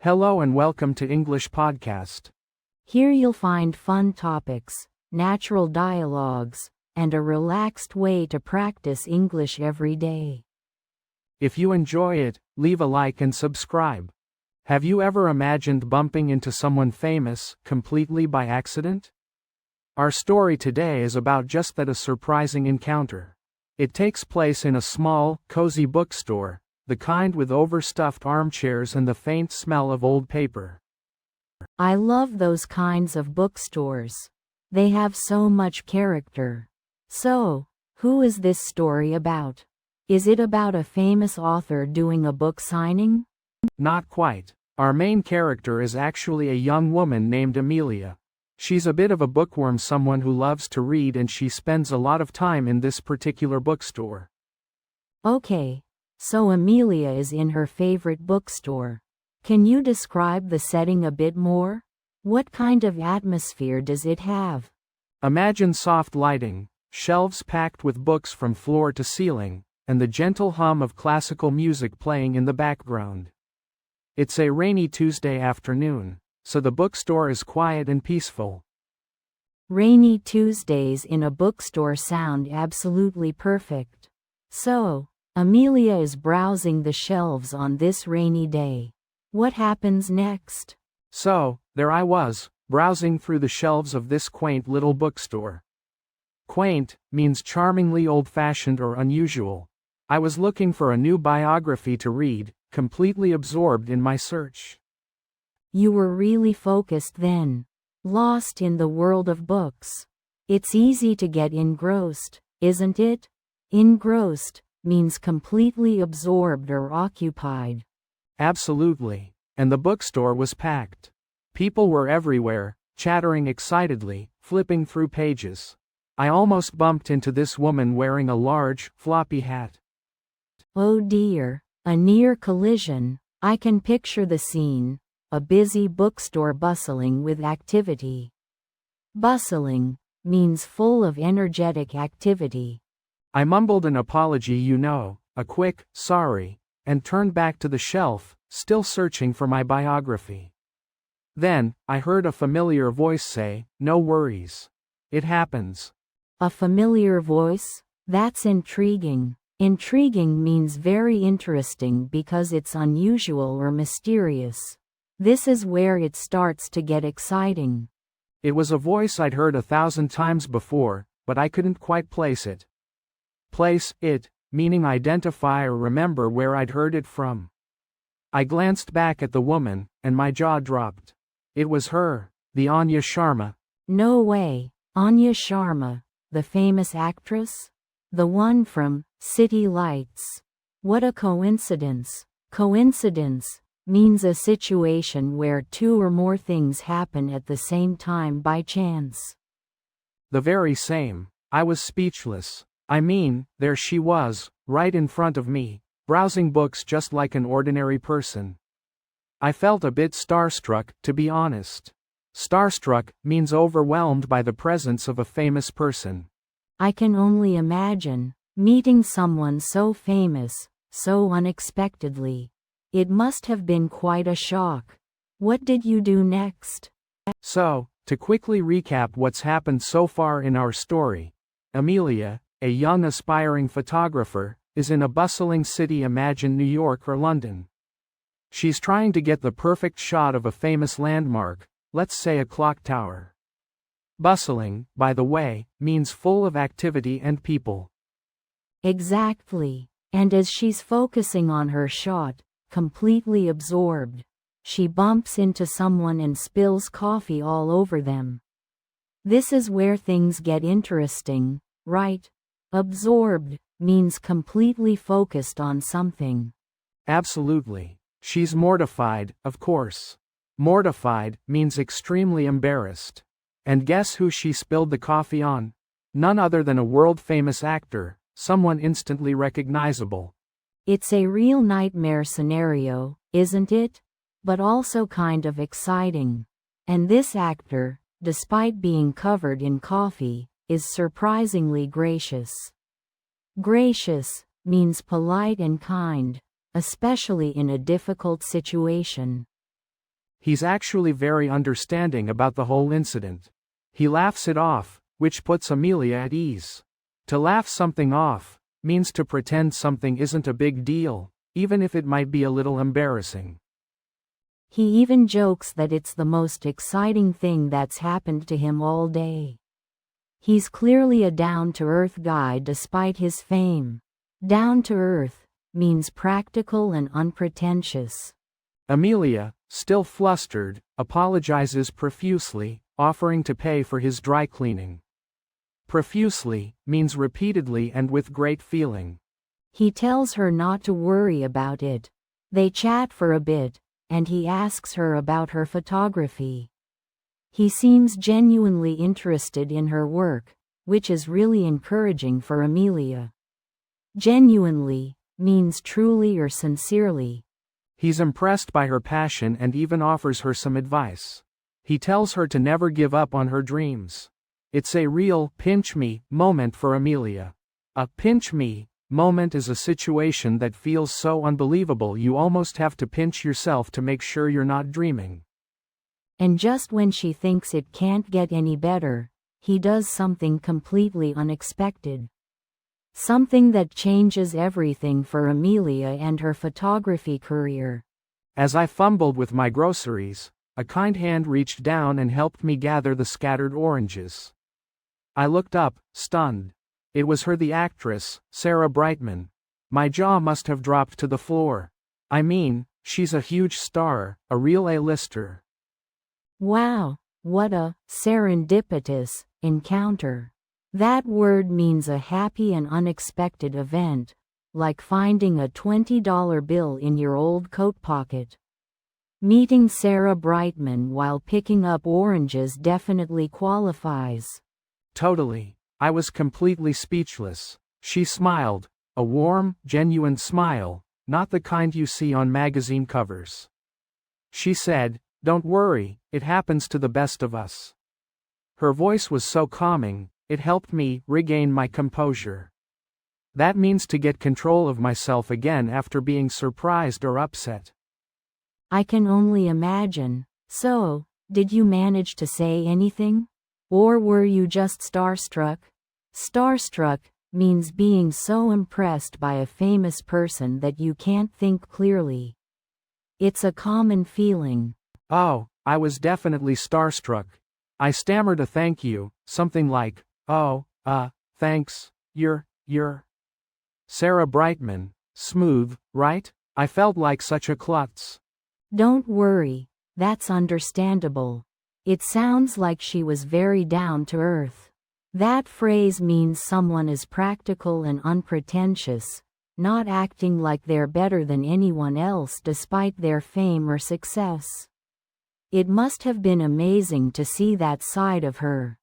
Hello and welcome to English Podcast. Here you'll find fun topics, natural dialogues, and a relaxed way to practice English every day. If you enjoy it, leave a like and subscribe. Have you ever imagined bumping into someone famous, completely by accident? Our story today is about just that, a surprising encounter. It takes place in a small, cozy bookstore, the kind with overstuffed armchairs and the faint smell of old paper. I love those kinds of bookstores. They have so much character. So, who is this story about? Is it about a famous author doing a book signing? Not quite. Our main character is actually a young woman named Amelia. She's a bit of a bookworm, someone who loves to read, and she spends a lot of time in this particular bookstore. Okay, so Amelia is in her favorite bookstore. Can you describe the setting a bit more? What kind of atmosphere does it have? Imagine soft lighting, shelves packed with books from floor to ceiling, and the gentle hum of classical music playing in the background. It's a rainy Tuesday afternoon, so the bookstore is quiet and peaceful. Rainy Tuesdays in a bookstore sound absolutely perfect. So, Amelia is browsing the shelves on this rainy day. What happens next? So, there I was, browsing through the shelves of this quaint little bookstore. Quaint means charmingly old-fashioned or unusual. I was looking for a new biography to read, completely absorbed in my search. You were really focused then. Lost in the world of books. It's easy to get engrossed, isn't it? Engrossed means completely absorbed or occupied. Absolutely. And the bookstore was packed. People were everywhere, chattering excitedly, flipping through pages. I almost bumped into this woman wearing a large, floppy hat. Oh dear, a near collision. I can picture the scene. A busy bookstore bustling with activity. Bustling means full of energetic activity. I mumbled an apology, a quick, sorry, and turned back to the shelf, still searching for my biography. Then, I heard a familiar voice say, "No worries. It happens." A familiar voice? That's intriguing. Intriguing means very interesting because it's unusual or mysterious. This is where it starts to get exciting. It was a voice I'd heard 1,000 times before, but I couldn't quite place it. Place it, meaning identify or remember where I'd heard it from. I glanced back at the woman, and my jaw dropped. It was her, the Anya Sharma. No way, Anya Sharma, the famous actress? The one from City Lights. What a coincidence. Coincidence means a situation where two or more things happen at the same time by chance. The very same. I was speechless. I mean, there she was, right in front of me, browsing books just like an ordinary person. I felt a bit starstruck, to be honest. Starstruck means overwhelmed by the presence of a famous person. I can only imagine, meeting someone so famous, so unexpectedly. It must have been quite a shock. What did you do next? So, to quickly recap what's happened so far in our story, Amelia, a young aspiring photographer, is in a bustling city, imagine New York or London. She's trying to get the perfect shot of a famous landmark, let's say a clock tower. Bustling, by the way, means full of activity and people. Exactly. And as she's focusing on her shot, completely absorbed, she bumps into someone and spills coffee all over them. This is where things get interesting, right? Absorbed means completely focused on something. Absolutely. She's mortified, of course. Mortified means extremely embarrassed. And guess who she spilled the coffee on? None other than a world-famous actor, someone instantly recognizable. It's a real nightmare scenario, isn't it? But also kind of exciting. And this actor, despite being covered in coffee, is surprisingly gracious. Gracious means polite and kind, especially in a difficult situation. He's actually very understanding about the whole incident. He laughs it off, which puts Amelia at ease. To laugh something off means to pretend something isn't a big deal, even if it might be a little embarrassing. He even jokes that it's the most exciting thing that's happened to him all day. He's clearly a down-to-earth guy despite his fame. Down-to-earth means practical and unpretentious. Amelia, still flustered, apologizes profusely, offering to pay for his dry cleaning. Profusely means repeatedly and with great feeling. He tells her not to worry about it. They chat for a bit, and he asks her about her photography. He seems genuinely interested in her work, which is really encouraging for Amelia. Genuinely means truly or sincerely. He's impressed by her passion and even offers her some advice. He tells her to never give up on her dreams. It's a real pinch me moment for Amelia. A pinch me moment is a situation that feels so unbelievable you almost have to pinch yourself to make sure you're not dreaming. And just when she thinks it can't get any better, he does something completely unexpected. Something that changes everything for Amelia and her photography career. As I fumbled with my groceries, a kind hand reached down and helped me gather the scattered oranges. I looked up, stunned. It was her, the actress, Sarah Brightman. My jaw must have dropped to the floor. I mean, she's a huge star, a real A-lister. Wow, what a serendipitous encounter. That word means a happy and unexpected event, like finding a $20 bill in your old coat pocket. Meeting Sarah Brightman while picking up oranges definitely qualifies. Totally. I was completely speechless. She smiled, a warm, genuine smile, not the kind you see on magazine covers. She said, "Don't worry, it happens to the best of us." Her voice was so calming, it helped me regain my composure. That means to get control of myself again after being surprised or upset. I can only imagine. So, did you manage to say anything? Or were you just starstruck? Starstruck means being so impressed by a famous person that you can't think clearly. It's a common feeling. Oh, I was definitely starstruck. I stammered a thank you, something like, "Oh, thanks, you're Sarah Brightman, smooth, right?" I felt like such a klutz. Don't worry, that's understandable. It sounds like she was very down to earth. That phrase means someone is practical and unpretentious, not acting like they're better than anyone else despite their fame or success. It must have been amazing to see that side of her.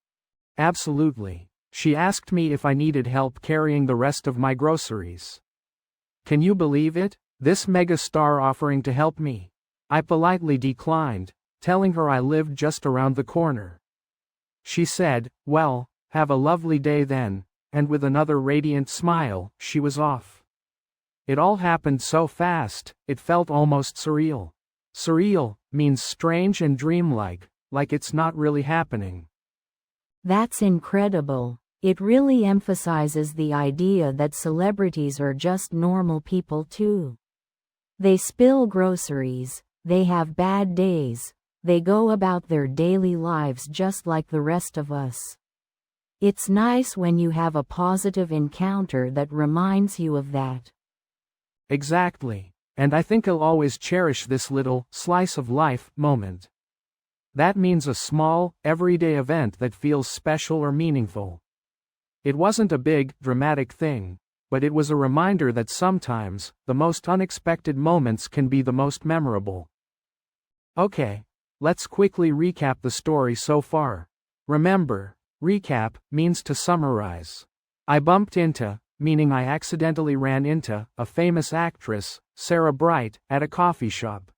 Absolutely. She asked me if I needed help carrying the rest of my groceries. Can you believe it? This megastar offering to help me. I politely declined, telling her I lived just around the corner. She said, "Well, have a lovely day then," and with another radiant smile, she was off. It all happened so fast, it felt almost surreal. Surreal means strange and dreamlike, like it's not really happening. That's incredible. It really emphasizes the idea that celebrities are just normal people too. They spill groceries, they have bad days, they go about their daily lives just like the rest of us. It's nice when you have a positive encounter that reminds you of that. Exactly. And I think I'll always cherish this little slice of life moment. That means a small, everyday event that feels special or meaningful. It wasn't a big, dramatic thing, but it was a reminder that sometimes, the most unexpected moments can be the most memorable. Okay, let's quickly recap the story so far. Remember, recap means to summarize. I bumped into, meaning I accidentally ran into, a famous actress, Sarah Bright, at a coffee shop.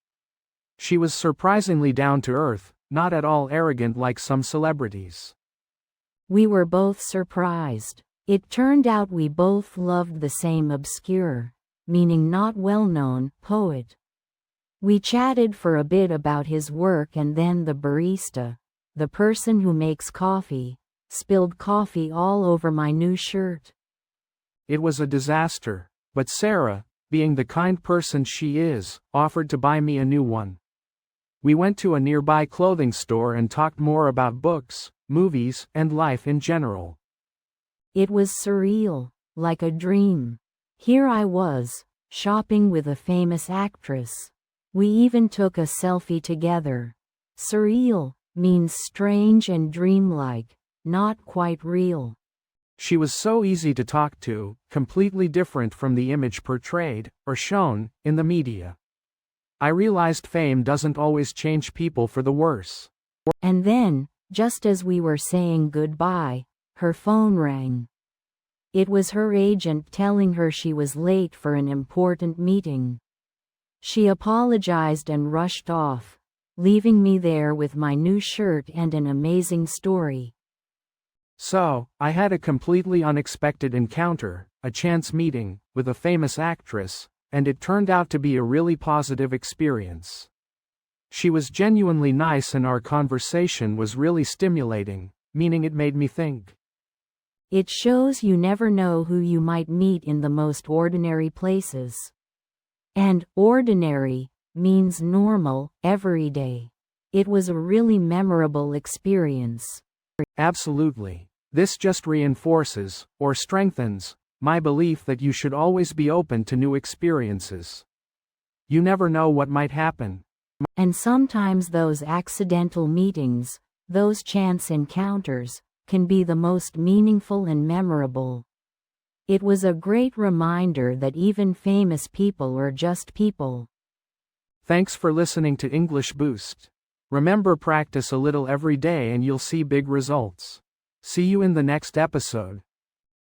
She was surprisingly down to earth, not at all arrogant like some celebrities. We were both surprised. It turned out we both loved the same obscure, meaning not well-known, poet. We chatted for a bit about his work, and then the barista, the person who makes coffee, spilled coffee all over my new shirt. It was a disaster, but Sarah, being the kind person she is, offered to buy me a new one. We went to a nearby clothing store and talked more about books, movies, and life in general. It was surreal, like a dream. Here I was, shopping with a famous actress. We even took a selfie together. Surreal means strange and dreamlike, not quite real. She was so easy to talk to, completely different from the image portrayed, or shown, in the media. I realized fame doesn't always change people for the worse. And then, just as we were saying goodbye, her phone rang. It was her agent telling her she was late for an important meeting. She apologized and rushed off, leaving me there with my new shirt and an amazing story. So, I had a completely unexpected encounter, a chance meeting, with a famous actress, and it turned out to be a really positive experience. She was genuinely nice and our conversation was really stimulating, meaning it made me think. It shows you never know who you might meet in the most ordinary places. And ordinary means normal, everyday. It was a really memorable experience. Absolutely. This just reinforces, or strengthens, my belief that you should always be open to new experiences. You never know what might happen. And sometimes those accidental meetings, those chance encounters, can be the most meaningful and memorable. It was a great reminder that even famous people are just people. Thanks for listening to English Boost. Remember, practice a little every day and you'll see big results. See you in the next episode.